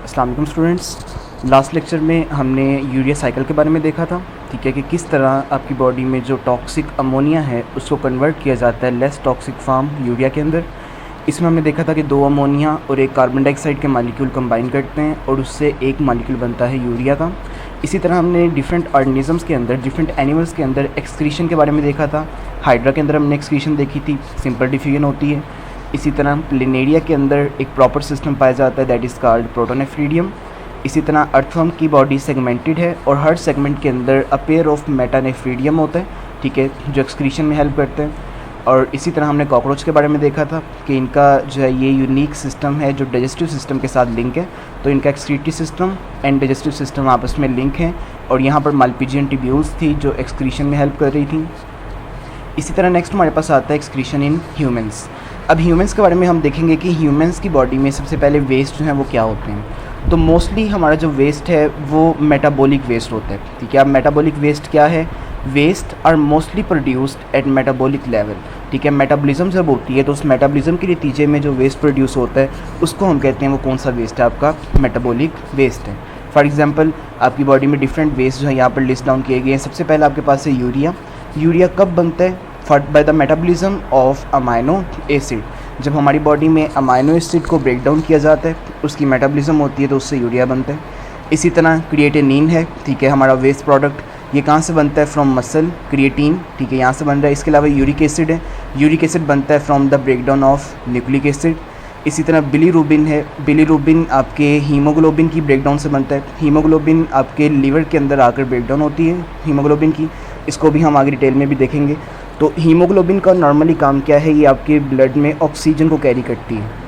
अस्सलाम वालेकुम students. Last lecture में हमने यूरिया साइकिल के बारे में देखा था, ठीक है, कि किस तरह आपकी बॉडी में जो टॉक्सिक अमोनिया है उसको कन्वर्ट किया जाता है लेस टॉक्सिक फॉर्म यूरिया के अंदर। इसमें हमने देखा था कि 2 अमोनिया और 1 कार्बन डाइऑक्साइड के मालिक्यूल कंबाइन करते हैं और उससे एक मालिक्यूल बनता है यूरिया का। इसी तरह हमने डिफरेंट ऑर्गेनिजम्स के अंदर, डिफरेंट एनिमल्स के अंदर एक्सक्रीशन के बारे में देखा था। हाइड्रा के अंदर हमने एक्सक्रीशन देखी थी, सिंपल डिफ्यूजन होती है। इसी तरह प्लिनेरिया के अंदर एक प्रॉपर सिस्टम पाया जाता है, दैट इज़ कॉल्ड प्रोटोनेफ्रीडियम। इसी तरह अर्थवर्म की बॉडी सेगमेंटेड है और हर सेगमेंट के अंदर अ पेयर ऑफ मेटानेफ्रीडियम होता है, ठीक है, जो एक्सक्रीशन में हेल्प करते हैं। और इसी तरह हमने कॉकरोच के बारे में देखा था कि इनका जो है ये यूनिक सिस्टम है जो डाइजेस्टिव सिस्टम के साथ लिंक है। तो इनका excretory system and digestive system आपस में लिंक हैं और यहाँ पर मालपीजियन ट्यूब्यूल्स थी जो एक्सक्रीशन में हेल्प कर रही थी। इसी तरह नेक्स्ट हमारे पास आता है एक्सक्रीशन इन ह्यूमंस। अब ह्यूमंस के बारे में हम देखेंगे कि ह्यूमंस की बॉडी में सबसे पहले वेस्ट जो है वो क्या होते हैं। तो मोस्टली हमारा जो वेस्ट है वो मेटाबॉलिक वेस्ट होता है, ठीक है। अब मेटाबॉलिक वेस्ट क्या है? Waste are mostly produced at metabolic level, ठीक है। मेटाबॉलिज्म जब होती है तो उस मेटाबॉलिज्म के नतीजे में जो वेस्ट प्रोड्यूस होता है उसको हम कहते हैं वो कौन सा वेस्ट है? आपका मेटाबॉलिक वेस्ट है। फॉर एग्जांपल आपकी बॉडी में डिफरेंट वेस्ट जो है यहाँ पर लिस्ट डाउन किए गए हैं। सबसे पहले आपके पास है यूरिया। यूरिया कब बनता है? By the metabolism of amino acid. जब हमारी बॉडी में अमाइनो एसिड को ब्रेक डाउन किया जाता है, उसकी मेटाबॉलिज्म होती है तो उससे यूरिया बनता है। इसी तरह क्रिएटिनिन है, ठीक है, हमारा वेस्ट प्रोडक्ट। ये कहाँ से बनता है? फ्रॉम मसल, क्रिएटिन, ठीक है, यहाँ से बन रहा है। इसके अलावा यूरिक एसिड है। यूरिक एसिड बनता है from the breakdown of nucleic acid. इसी तरह बिलीरुबिन है। बिलीरुबिन आपके हीमोग्लोबिन की ब्रेकडाउन से बनता है। हीमोग्लोबिन आपके लीवर के अंदर आकर ब्रेकडाउन होती है हीमोग्लोबिन की, इसको भी हम आगे डिटेल में भी देखेंगे। तो हीमोग्लोबिन का नॉर्मली काम क्या है? ये आपके ब्लड में ऑक्सीजन को कैरी करती है।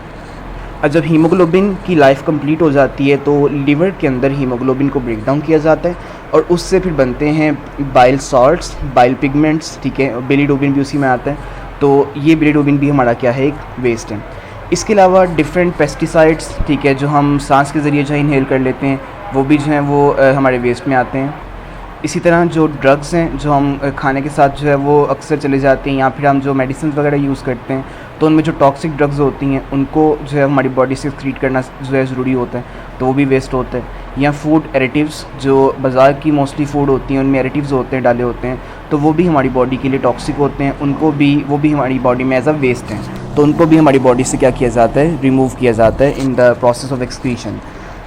और जब हीमोग्लोबिन की लाइफ कंप्लीट हो जाती है तो लीवर के अंदर हीमोग्लोबिन को ब्रेक डाउन किया जाता है और उससे फिर बनते हैं बाइल सॉल्ट्स, बाइल पिगमेंट्स, ठीक है। बिलीरुबिन भी उसी में आता है। तो ये बिलीरुबिन भी हमारा क्या है? एक वेस्ट है। इसके अलावा डिफरेंट पेस्टिसाइड्स, ठीक है, जो हम सांस के ज़रिए जो है इनहेल कर लेते हैं, वो भी जो हैं वो हमारे वेस्ट में आते हैं। इसी तरह जो ड्रग्स हैं जो हम खाने के साथ जो है वो अक्सर चले जाते हैं, या फिर हम जो मेडिसिन वगैरह यूज़ करते हैं तो उनमें जो टॉक्सिक ड्रग्स होती हैं उनको जो है हमारी बॉडी से एक्सक्रीट करना जो है ज़रूरी होता है, तो वो भी वेस्ट होता है। या फूड एडिटिव्स, जो बाज़ार की मोस्टली फूड होती हैं उनमें एडिटिव्स होते हैं, डाले होते हैं, तो वो भी हमारी बॉडी के लिए टॉक्सिक होते हैं। वो भी हमारी बॉडी में एज अ वेस्ट हैं, तो उनको भी हमारी बॉडी से क्या किया जाता है? रिमूव किया जाता है in the process of excretion.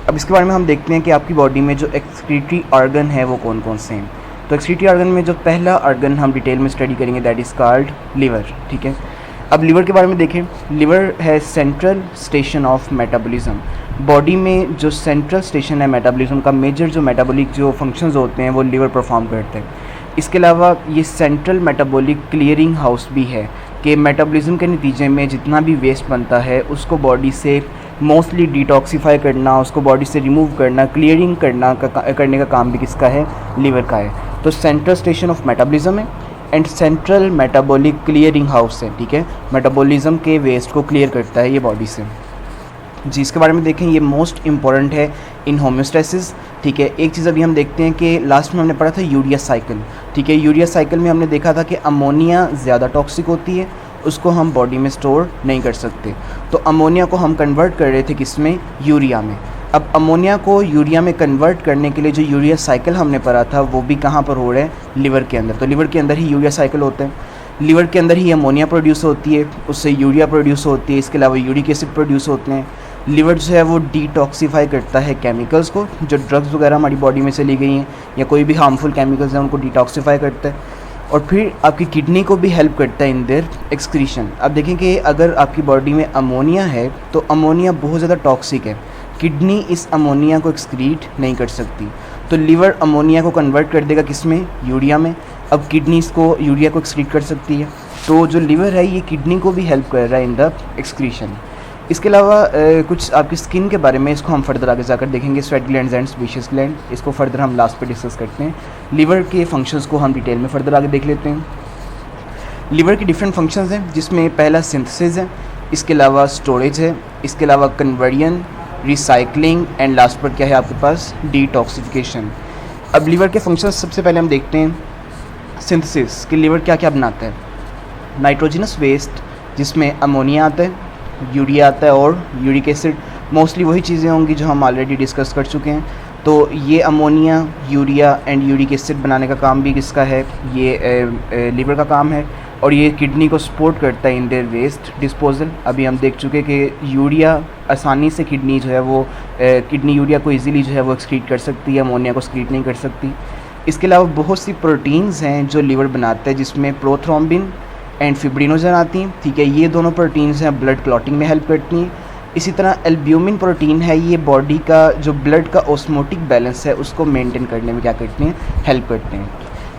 अब इसके बारे में हम देखते हैं कि आपकी बॉडी में जो एक्सक्रीटरी ऑर्गन है वो कौन कौन से हैं। तो एक्सक्रीटरी ऑर्गन में जो पहला ऑर्गन हम डिटेल में स्टडी करेंगे दैट इज़ कॉल्ड लिवर, ठीक है। अब लिवर के बारे में देखें। लिवर है central station of metabolism. Body में जो सेंट्रल स्टेशन है मेटाबॉलिज्म का, मेजर जो मेटाबॉलिक जो फंक्शंस होते हैं वो लिवर परफॉर्म करते हैं। इसके अलावा ये सेंट्रल मेटाबॉलिक क्लियरिंग हाउस भी है कि मेटाबॉलिज्म के नतीजे में जितना भी वेस्ट बनता है उसको बॉडी से मोस्टली डिटॉक्सीफाई करना, उसको बॉडी से रिमूव करना, क्लियरिंग करने का काम भी किसका है? लिवर का है। तो सेंट्रल स्टेशन ऑफ मेटाबॉलिज्म है and central metabolic clearing house है, ठीक है। मेटाबॉलिज्म के वेस्ट को क्लियर करता है ये बॉडी से जी। इसके बारे में देखें, ये मोस्ट इंपॉर्टेंट है इन होम्योस्टेसिस, ठीक है। एक चीज़ अभी हम देखते हैं कि लास्ट में हमने पढ़ा था यूरिया साइकिल, ठीक है। यूरिया साइकिल में हमने देखा था कि अमोनिया ज़्यादा टॉक्सिक होती है, उसको हम बॉडी में स्टोर नहीं कर सकते, तो अमोनिया को हम कन्वर्ट कर रहे थे किसमें? यूरिया में। अब अमोनिया को यूरिया में कन्वर्ट करने के लिए जो यूरिया साइकिल हमने पढ़ा था वो भी कहाँ पर हो रहा है? लिवर के अंदर। तो लिवर के अंदर ही यूरिया साइकिल होता है, लिवर के अंदर ही अमोनिया प्रोड्यूस होती है, उससे यूरिया प्रोड्यूस होती है। इसके अलावा यूरिक एसिड प्रोड्यूस होते हैं। लिवर जो है वो डिटॉक्सीफाई करता है केमिकल्स को, जो ड्रग्स वगैरह हमारी बॉडी में चली गई हैं या कोई भी हार्मफुल केमिकल्स हैं उनको डिटॉक्सीफाई करता है। और फिर आपकी किडनी को भी हेल्प करता है इन देयर एक्सक्रीशन। अब देखें कि अगर आपकी बॉडी में अमोनिया है तो अमोनिया बहुत ज़्यादा टॉक्सिक है, किडनी इस अमोनिया को एक्सक्रीट नहीं कर सकती, तो लिवर अमोनिया को कन्वर्ट कर देगा किसमें? यूरिया में। अब किडनी इसको यूरिया को एक्सक्रीट कर सकती है, तो जो लिवर है ये किडनी को भी हेल्प कर रहा है इन द एक्सक्रीशन। इसके अलावा कुछ आपकी स्किन के बारे में, इसको हम फर्दर आगे जाकर देखेंगे, sweat glands and sebaceous gland, इसको फर्दर हम लास्ट पे डिस्कस करते हैं। लिवर के फंक्शंस को हम डिटेल में फर्दर आगे देख लेते हैं। लिवर के डिफरेंट फंक्शंस हैं जिसमें पहला सिंथेसिस है, इसके अलावा स्टोरेज है, इसके अलावा कन्वर्जन, रिसाइकलिंग एंड लास्ट पर क्या है आपके पास? डिटॉक्सिफिकेशन। अब लिवर के फंक्शंस सबसे पहले हम देखते हैं सिंथेसिस कि लिवर क्या क्या बनाता है। नाइट्रोजनस वेस्ट जिसमें अमोनिया आता है, यूरिया आता है और यूरिक एसिड। मोस्टली वही चीज़ें होंगी जो हम ऑलरेडी डिस्कस कर चुके हैं। तो ये ammonia, urea and uric acid बनाने का काम भी किसका है, ये लीवर का काम है। और ये किडनी को सपोर्ट करता है इन देयर वेस्ट डिस्पोजल। अभी हम देख चुके कि यूरिया आसानी से किडनी जो है वो किडनी यूरिया को इजीली जो है वो एक्सक्रीट कर सकती है, अमोनिया को एक्सक्रीट नहीं कर सकती। इसके अलावा बहुत सी प्रोटीन्स हैं जो लीवर बनाता है, जिसमें प्रोथ्रोम्बिन एंड फिब्रिनोजन आती हैं, ठीक है। ये दोनों प्रोटीन्स हैं ब्लड क्लॉटिंग में हेल्प करती हैं। इसी तरह एल्ब्यूमिन प्रोटीन है, ये बॉडी का जो ब्लड का ऑस्मोटिक बैलेंस है उसको मेंटेन करने में क्या करते हैं, हेल्प करते हैं।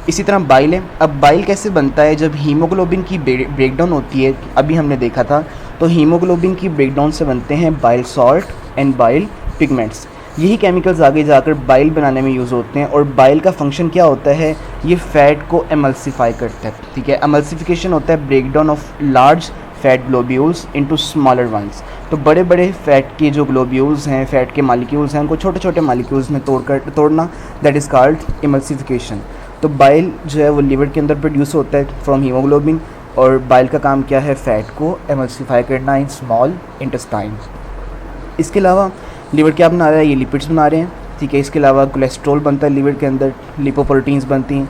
इसी तरह बाइल है। अब बाइल कैसे बनता है, जब हीमोग्लोबिन की ब्रेकडाउन होती है, अभी हमने देखा था, तो हीमोग्लोबिन की ब्रेकडाउन से बनते हैं bile salt and bile pigments. यही केमिकल्स आगे जाकर बाइल बनाने में यूज़ होते हैं। और बाइल का फंक्शन क्या होता है, ये फ़ैट को एमल्सिफाई करता है, ठीक है। एमल्सिफिकेशन होता है breakdown of large fat globules into smaller once. तो बड़े बड़े फैट के जो ग्लोब्यूल्स हैं, फैट के मालिक्यूल्स हैं, उनको छोटे छोटे मालिक्यूल्स में तोड़ना, दैट इज़ कॉल्ड एमल्सिफिकेशन। तो बाइल जो है वो लीवर के अंदर प्रोड्यूस होता है फ्रॉम हीमोग्लोबिन। और बाइल का काम क्या है, फ़ैट को एमल्सिफाई करना इन स्मॉल इंटेस्टाइन। इसके अलावा लीवर क्या बना रहा है, ये लिपिड्स बना रहे हैं, ठीक है। इसके अलावा कोलेस्ट्रॉल बनता है लीवर के अंदर, लिपोप्रोटीन्स बनती हैं।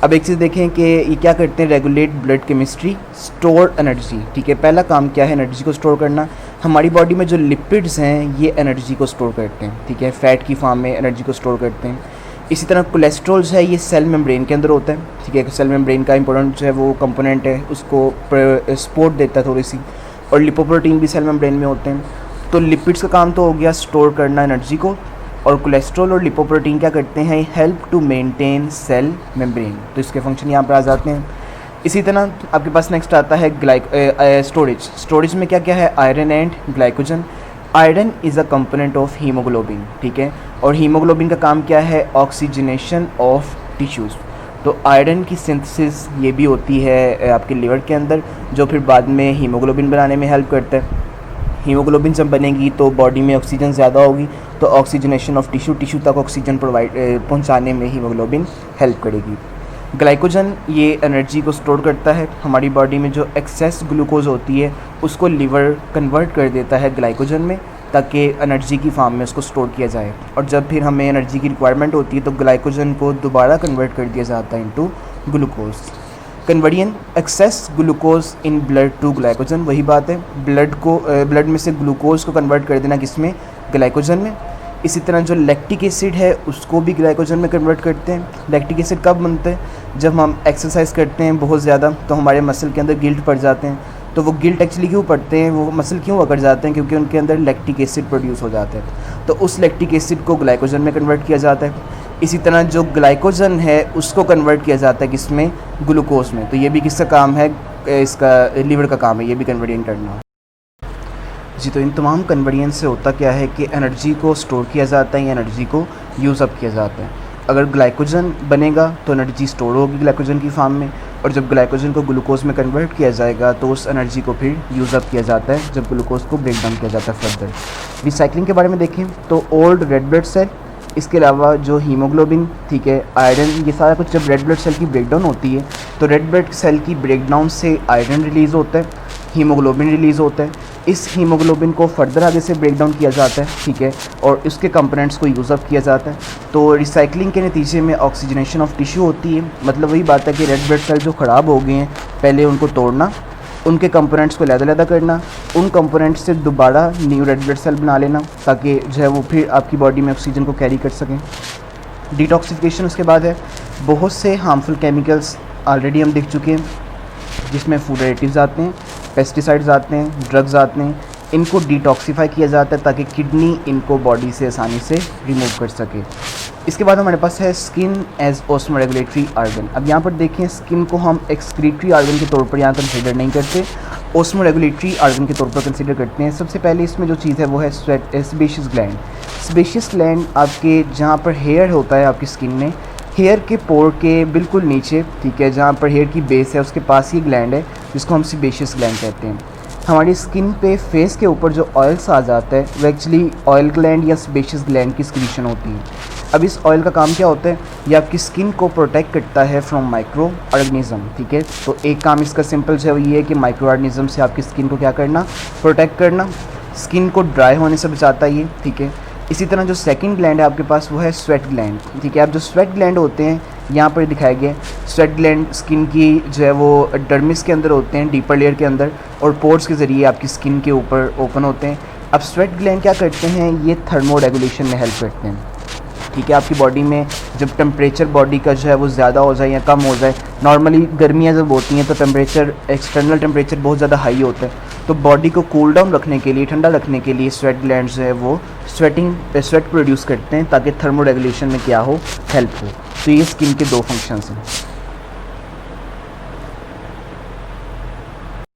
अब एक चीज़ देखें कि ये क्या करते हैं, regulate blood chemistry, store energy, ठीक है। पहला काम क्या है, एनर्जी को स्टोर करना। हमारी बॉडी में जो लिपिड्स हैं ये एनर्जी को स्टोर करते हैं, ठीक है, फ़ैट की फॉर्म में एनर्जी को स्टोर करते हैं। इसी तरह कोलेस्ट्रॉल जो है ये सेल मेम्ब्रेन के अंदर होता है, ठीक है। सेल मेम्ब्रेन का इंपॉर्टेंट जो है वो कंपोनेंट है, उसको सपोर्ट देता है थोड़ी सी। और लिपोप्रोटीन भी सेल मेम्ब्रेन में होते हैं। तो लिपिड्स का काम तो हो गया स्टोर करना एनर्जी को, और कोलेस्ट्रॉल और लिपोप्रोटीन क्या करते हैं, help to maintain cell membrane. तो इसके फंक्शन यहाँ पर आ जाते हैं। इसी तरह आपके पास नेक्स्ट आता है स्टोरेज। स्टोरेज में क्या क्या है, iron and glycogen. Iron is a component of haemoglobin, ठीक है। और हीमोग्लोबिन का काम क्या है, ऑक्सीजनेशन ऑफ टिश्यूज़। तो आयरन की सिंथेसिस ये भी होती है आपके लिवर के अंदर, जो फिर बाद में हीमोग्लोबिन बनाने में हेल्प करता है। हीमोग्लोबिन जब बनेगी तो बॉडी में ऑक्सीजन ज़्यादा होगी, तो ऑक्सीजनेशन ऑफ टिश्यू तक ऑक्सीजन पहुंचाने में हीमोग्लोबिन हेल्प करेगी। ग्लाइकोजन ये एनर्जी को स्टोर करता है। हमारी बॉडी में जो एक्सेस ग्लूकोज होती है उसको लिवर कन्वर्ट कर देता है ग्लाइकोजन में, ताकि एनर्जी की फॉर्म में उसको स्टोर किया जाए। और जब फिर हमें एनर्जी की रिक्वायरमेंट होती है तो ग्लाइकोजन को दोबारा कन्वर्ट कर दिया जाता है into glucose. Conversion, excess glucose in blood to glycogen, वही बात है, ब्लड में से ग्लूकोज को कन्वर्ट कर देना किस में, ग्लाइकोजन में। इसी तरह जो लैक्टिक एसिड है उसको भी ग्लाइकोजन में कन्वर्ट करते हैं। लैक्टिक एसिड कब बनते हैं, जब हम एक्सरसाइज करते हैं बहुत ज़्यादा, तो हमारे मसल के अंदर गिल्ट पड़ जाते हैं। तो वो गिल्ट एक्चुअली क्यों पड़ते हैं, वो मसल क्यों अकड़ जाते हैं, क्योंकि उनके अंदर लैक्टिक एसिड प्रोड्यूस हो जाता है। तो उस लैक्टिक एसिड को ग्लाइकोजन में कन्वर्ट किया जाता है। इसी तरह जो ग्लाइकोजन है उसको कन्वर्ट किया जाता है किसमें, ग्लूकोज में। तो ये भी किसका काम है, इसका लीवर का काम है, ये भी कन्वर्जन करना जी। तो इन तमाम कन्वर्जन से होता क्या है कि एनर्जी को स्टोर किया जाता है या एनर्जी को यूज़ अप किया जाता है। अगर ग्लाइकोजन बनेगा तो एनर्जी स्टोर होगी ग्लाइकोजन की फॉर्म में, और जब ग्लाइकोजन को ग्लूकोज में कन्वर्ट किया जाएगा तो उस एनर्जी को फिर यूज़ अप किया जाता है जब ग्लूकोज को ब्रेक डाउन किया जाता है फर्दर। रिसाइकलिंग के बारे में देखें तो ओल्ड रेड ब्लड सेल, इसके अलावा जो हीमोग्लोबिन, ठीक है, आयरन, ये सारा कुछ जब रेड ब्लड सेल की ब्रेकडाउन होती है तो रेड ब्लड सेल की ब्रेकडाउन से आयरन रिलीज़ होता है, हीमोग्लोबिन रिलीज़ होता है। इस हीमोग्लोबिन को फर्दर आगे से ब्रेक डाउन किया जाता है, ठीक है, और उसके कंपोनेंट्स को यूज़ अप किया जाता है। तो रिसाइकलिंग के नतीजे में ऑक्सीजनेशन ऑफ टिश्यू होती है। मतलब वही बात है कि रेड ब्लड सेल जो ख़राब हो गए हैं पहले उनको तोड़ना, उनके कंपोनेंट्स को अलग-अलग करना, उन कंपोनेंट्स से दोबारा न्यू रेड ब्लड सेल बना लेना, ताकि जो है वो फिर आपकी बॉडी में ऑक्सीजन को कैरी कर सकें। डिटॉक्सिफिकेशन उसके बाद है। बहुत से हार्मफुल केमिकल्स ऑलरेडी हम देख चुके हैं, जिसमें फूड एडिटिव्स आते हैं, पेस्टिसाइड्स आते हैं, ड्रग्स आते हैं। इनको डिटॉक्सिफाई किया जाता है ताकि किडनी इनको बॉडी से आसानी से रिमूव कर सके। इसके बाद हमारे पास है स्किन एज ऑस्मोरेगुलेटरी ऑर्गन। अब यहाँ पर देखें, स्किन को हम एक्सक्रीटरी ऑर्गन के तौर पर यहाँ कंसिडर नहीं करते, ऑस्मोरेगुलेटरी ऑर्गन के तौर पर कंसिडर करते हैं। सबसे पहले इसमें जो चीज़ है वो है सेबेशियस ग्लैंड। सेबेशियस ग्लैंड आपके जहाँ पर हेयर होता है आपकी स्किन में, हेयर के पोर के बिल्कुल नीचे, ठीक है, जहाँ पर हेयर की बेस है उसके पास ही ग्लैंड है जिसको हम सेबेशियस ग्लैंड कहते हैं। हमारी स्किन पे फेस के ऊपर जो ऑयल्स आ जाता है वो एक्चुअली ऑयल ग्लैंड या सेबेशियस ग्लैंड की सिक्रीशन होती है। अब इस ऑयल का काम क्या होता है, ये आपकी स्किन को प्रोटेक्ट करता है फ्रॉम माइक्रो ऑर्गेनिज्म, ठीक है। तो एक काम इसका सिंपल जो है वो ये है कि माइक्रो ऑर्गेनिज्म से आपकी स्किन को क्या करना, प्रोटेक्ट करना, स्किन को ड्राई होने से बचाता है ये, ठीक है। इसी तरह जो सेकंड ग्लैंड है आपके पास वो है स्वेट ग्लैंड, ठीक है। अब जो स्वेट ग्लैंड होते हैं यहाँ पर दिखाए गए, स्वेट ग्लैंड स्किन की जो है वो डर्मिस के अंदर होते हैं, डीपर लेयर के अंदर, और पोर्स के ज़रिए आपकी स्किन के ऊपर ओपन होते हैं। अब स्वेट ग्लैंड क्या करते हैं, ये थर्मो रेगुलेशन में हेल्प करते हैं, ठीक है। आपकी बॉडी में जब टेम्परेचर बॉडी का जो है वो ज़्यादा हो जाए या कम हो जाए, नॉर्मली गर्मियाँ जब होती हैं तो टेम्परेचर, एक्सटर्नल टेम्परेचर बहुत ज़्यादा हाई होता है, तो बॉडी को कूल डाउन रखने के लिए, ठंडा रखने के लिए स्वेट ग्लैंड जो है वो स्वेट प्रोड्यूस करते हैं ताकि थर्मो रेगुलेशन में क्या हो, हेल्प हो। तो ये स्किन के दो फंक्शंस हैं।